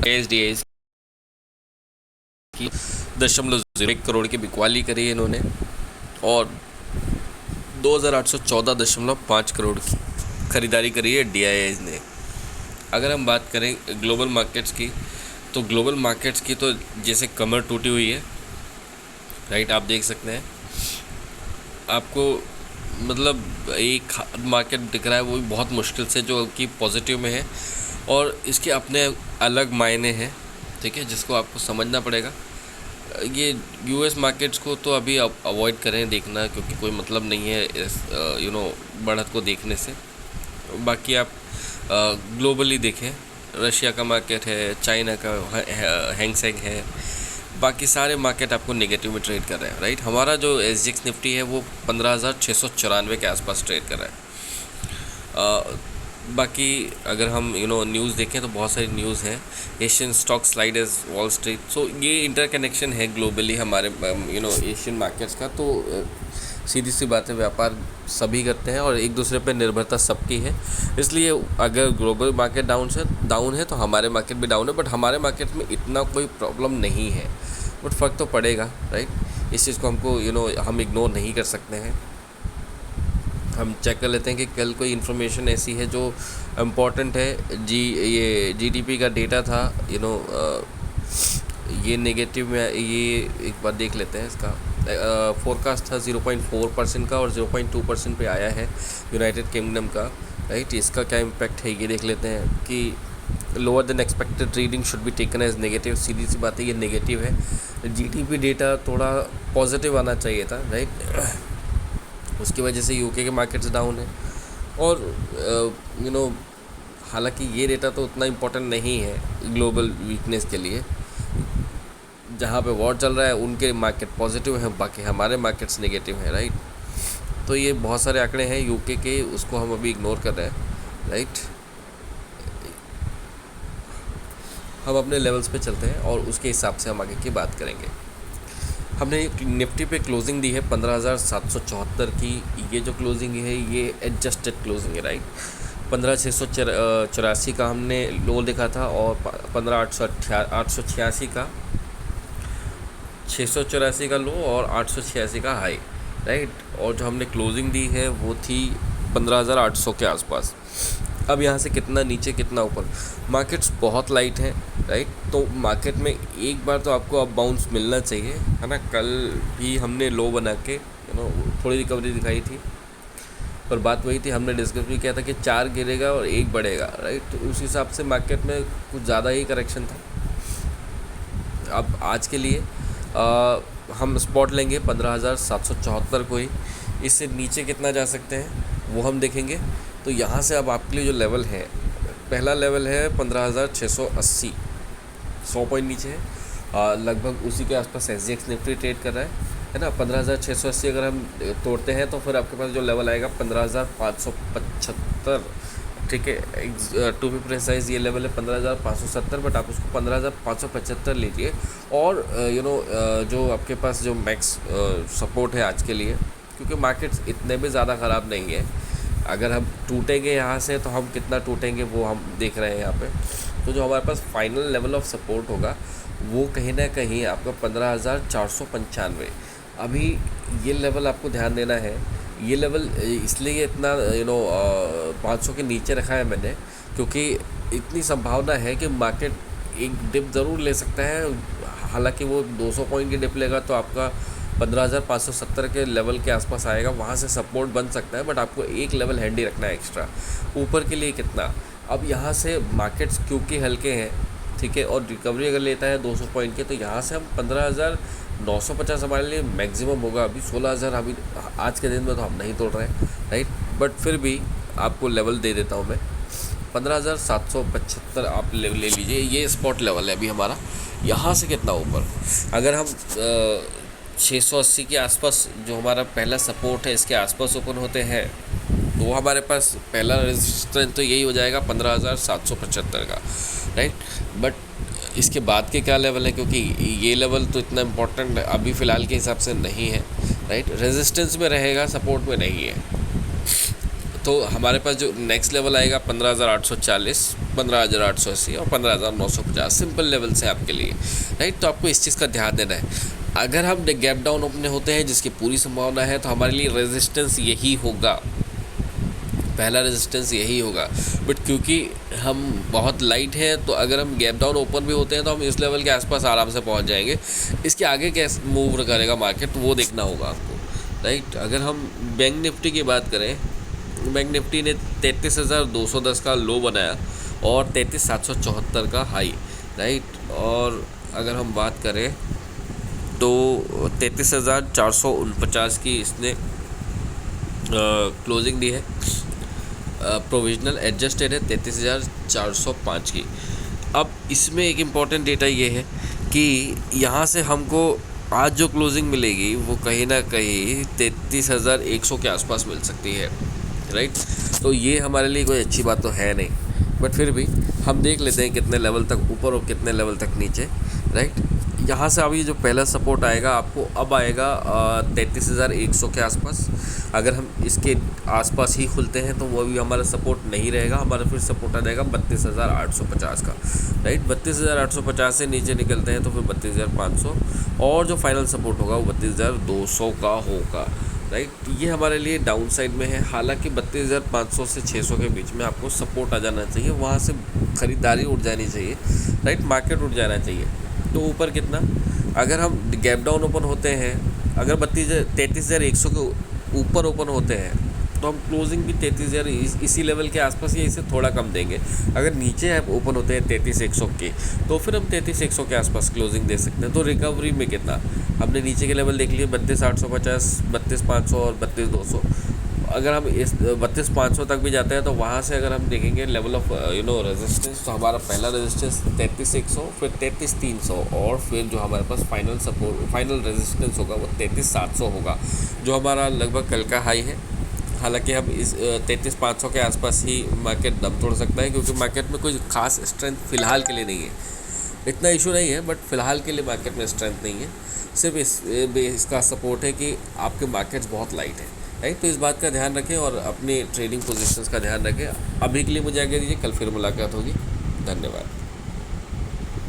ASDAs की 0.01 करोड़ की बिकवाली करी है इन्होंने और 2814.5 करोड़ की ख़रीदारी करी है DIAs ने। अगर हम बात करें ग्लोबल मार्केट्स की, तो ग्लोबल मार्केट्स की तो जैसे कमर टूटी हुई है, राइट। आप देख सकते हैं, आपको मतलब एक मार्केट दिख रहा है वो भी बहुत मुश्किल से, जो कि पॉजिटिव में है और इसके अपने अलग मायने हैं, ठीक है, जिसको आपको समझना पड़ेगा। ये US मार्केट्स को तो अभी अवॉइड करें देखना, क्योंकि कोई मतलब नहीं है इस बढ़त को देखने से। बाकी आप ग्लोबली देखें, रशिया का मार्केट है, चाइना का हैंग सेंग है, बाकी सारे मार्केट आपको नेगेटिव में ट्रेड कर रहे हैं, राइट। हमारा जो SGX निफ्टी है वो 15,694 के आसपास ट्रेड कर रहा है। बाकी अगर हम न्यूज़ देखें तो बहुत सारी न्यूज़ हैं। Asian stock slide as Wall Street, so ये इंटरकनेक्शन है ग्लोबली हमारे एशियन मार्केट्स का। तो सीधी सी बात है, व्यापार सभी करते हैं और एक दूसरे पर निर्भरता सबकी है। इसलिए अगर ग्लोबल मार्केट डाउन है तो हमारे मार्केट भी डाउन है, बट हमारे मार्केट में इतना कोई प्रॉब्लम नहीं है, बट फ़र्क तो पड़ेगा, राइट। इस चीज़ को हमको हम इग्नोर नहीं कर सकते हैं। हम चेक कर लेते हैं कि कल कोई इन्फॉर्मेशन ऐसी है जो इम्पोर्टेंट है। ये GDP का डेटा था, ये नेगेटिव में, ये एक बार देख लेते हैं। इसका फोरकास्ट था 0.4% का और 0.2% पे आया है यूनाइटेड किंगडम का, राइट। इसका क्या इम्पैक्ट है ये देख लेते हैं कि lower than expected reading should be taken as negative. सीधी सी बात है, ये नेगेटिव है। GDP डेटा थोड़ा पॉजिटिव आना चाहिए था, राइट। उसकी वजह से UK के मार्केट्स डाउन है और हालांकि ये डेटा तो उतना इम्पोर्टेंट नहीं है ग्लोबल वीकनेस के लिए। जहाँ पे वॉर चल रहा है उनके मार्केट पॉजिटिव हैं, बाकी हमारे मार्केट्स नेगेटिव हैं, राइट। तो ये बहुत सारे आंकड़े हैं UK के, उसको हम अभी इग्नोर कर रहे हैं, राइट। हम अपने लेवल्स पे चलते हैं और उसके हिसाब से हम आगे की बात करेंगे। हमने निफ्टी पे क्लोजिंग दी है 15,774 की। ये जो क्लोजिंग है ये एडजस्टेड क्लोजिंग है, राइट। 15,684 का हमने लो देखा था और 15,886 का, 684 का लो और 886 का हाई, राइट। और जो हमने क्लोजिंग दी है वो थी 15,800 के आसपास। अब यहाँ से कितना नीचे कितना ऊपर, मार्केट्स बहुत लाइट हैं, राइट। तो मार्केट में एक बार तो आपको अब बाउंस मिलना चाहिए, है ना। कल भी हमने लो बना के थोड़ी रिकवरी दिखाई थी, पर बात वही थी, हमने डिस्कस भी किया था कि 4 गिरेगा और 1 बढ़ेगा, राइट। तो उस हिसाब से मार्केट में कुछ ज़्यादा ही करेक्शन था। अब आज के लिए हम स्पॉट लेंगे 15,774 को ही। इससे नीचे कितना जा सकते हैं वो हम देखेंगे। तो यहाँ से अब आपके लिए जो लेवल है, पहला लेवल है 15,680, 100 पॉइंट नीचे है। लगभग उसी के आसपास SGX निफ्टी ट्रेड कर रहा है ना। 15,680 अगर हम तोड़ते हैं तो फिर आपके पास जो लेवल आएगा 15,575, ठीक है। टू बी प्रिसाइज ये लेवल है 15,570, बट आप उसको 15,575 लीजिए। और जो आपके पास जो मैक्स सपोर्ट है आज के लिए, क्योंकि मार्केट्स इतने भी ज़्यादा ख़राब नहीं है। अगर हम टूटेंगे यहाँ से तो हम कितना टूटेंगे वो हम देख रहे हैं यहाँ पे। तो जो हमारे पास फाइनल लेवल ऑफ सपोर्ट होगा वो कहीं ना कहीं आपका 15,495। अभी ये लेवल आपको ध्यान देना है। ये लेवल इसलिए इतना 500 के नीचे रखा है मैंने, क्योंकि इतनी संभावना है कि मार्केट एक डिप ज़रूर ले सकता है। हालांकि वो 200 पॉइंट की डिप लेगा तो आपका 15,570 के लेवल के आसपास आएगा, वहाँ से सपोर्ट बन सकता है। बट आपको एक लेवल हैंडी रखना है एक्स्ट्रा। ऊपर के लिए कितना, अब यहाँ से मार्केट्स क्योंकि हल्के हैं, ठीक है, और रिकवरी अगर लेता है 200 पॉइंट के, तो यहाँ से हम 15,950 हमारे लिए मैक्सिमम होगा। अभी 16,000 अभी आज के दिन में तो हम नहीं तोड़ रहे हैं, राइट। बट फिर भी आपको लेवल दे देता हूँ मैं, 15,775 आप ले लीजिए। ये स्पॉट लेवल है अभी हमारा। यहाँ से कितना ऊपर, अगर हम 680 के आसपास जो हमारा पहला सपोर्ट है इसके आसपास ओपन होते हैं तो हमारे पास पहला रेजिस्टेंस तो यही हो जाएगा 15,775 का, राइट। बट इसके बाद के क्या लेवल है, क्योंकि ये लेवल तो इतना इम्पोर्टेंट अभी फ़िलहाल के हिसाब से नहीं है, राइट। रेजिस्टेंस में रहेगा, सपोर्ट में नहीं है। तो हमारे पास जो नेक्स्ट लेवल आएगा 15,840, 15,880 और 15,950 सिंपल लेवल से आपके लिए, राइट। तो आपको इस चीज़ का ध्यान देना है। अगर हम गैप डाउन ओपन होते हैं जिसकी पूरी संभावना है, तो हमारे लिए रेजिस्टेंस यही होगा, पहला रेजिस्टेंस यही होगा। बट क्योंकि हम बहुत लाइट हैं, तो अगर हम गैप डाउन ओपन भी होते हैं तो हम इस लेवल के आसपास आराम से पहुंच जाएंगे। इसके आगे कैसे मूव करेगा मार्केट वो देखना होगा आपको, राइट। अगर हम बैंक निफ्टी की बात करें, बैंक निफ्टी ने 33,210 का लो बनाया और 33,774 का हाई, राइट। और अगर हम बात करें तो 33,449 की इसने क्लोजिंग दी है, प्रोविजनल एडजस्टेड है 33,405 की। अब इसमें एक इम्पॉर्टेंट डेटा ये है कि यहाँ से हमको आज जो क्लोजिंग मिलेगी वो कहीं ना कहीं 33,100 के आसपास मिल सकती है, राइट। तो ये हमारे लिए कोई अच्छी बात तो है नहीं, बट फिर भी हम देख लेते हैं कितने लेवल तक ऊपर और कितने लेवल तक नीचे, राइट। यहाँ से अभी जो पहला सपोर्ट आएगा आपको अब आएगा 33,100 के आसपास। अगर हम इसके आसपास ही खुलते हैं तो वो भी हमारा सपोर्ट नहीं रहेगा, हमारा फिर सपोर्ट आ जाएगा 32,850 का, राइट। 32,850 से नीचे निकलते हैं तो फिर 32,500 और जो फाइनल सपोर्ट होगा वो 32,200 का होगा, राइट। ये हमारे लिए डाउन साइड में है। हालांकि 32,500 से 600 के बीच में आपको सपोर्ट आ जाना चाहिए, वहाँ से ख़रीदारी उठ जानी चाहिए, राइट, मार्केट उठ जाना चाहिए। तो ऊपर कितना, अगर हम गैप डाउन ओपन होते हैं, अगर 33,100 के ऊपर ओपन होते हैं तो हम क्लोजिंग भी 33,000 इसी लेवल के आसपास या इससे थोड़ा कम देंगे। अगर नीचे ओपन होते हैं 33,100 के तो फिर हम 33,100 के आसपास क्लोजिंग दे सकते हैं। तो रिकवरी में कितना, हमने नीचे के लेवल देख लिए 32,850, 32,500 और 32,200। अगर हम इस 32,500 तक भी जाते हैं तो वहाँ से अगर हम देखेंगे लेवल ऑफ रेजिस्टेंस, तो हमारा पहला रेजिस्टेंस 33,100, फिर 33,300 और फिर जो हमारे पास फाइनल रेजिस्टेंस होगा वो 33,700 होगा, जो हमारा लगभग कल का हाई है। हालांकि हम इस 33,500 के आसपास ही मार्केट दम तोड़ सकता है, क्योंकि मार्केट में कोई खास स्ट्रेंथ फ़िलहाल के लिए नहीं है, इतना इशू नहीं है, बट फ़िलहाल के लिए मार्केट में स्ट्रेंथ नहीं है। सिर्फ इसका सपोर्ट है कि आपके मार्केट्स बहुत लाइट है, राइट। तो इस बात का ध्यान रखें और अपनी ट्रेडिंग पोजीशंस का ध्यान रखें। अभी के लिए मुझे आगे दीजिए, कल फिर मुलाकात होगी। धन्यवाद।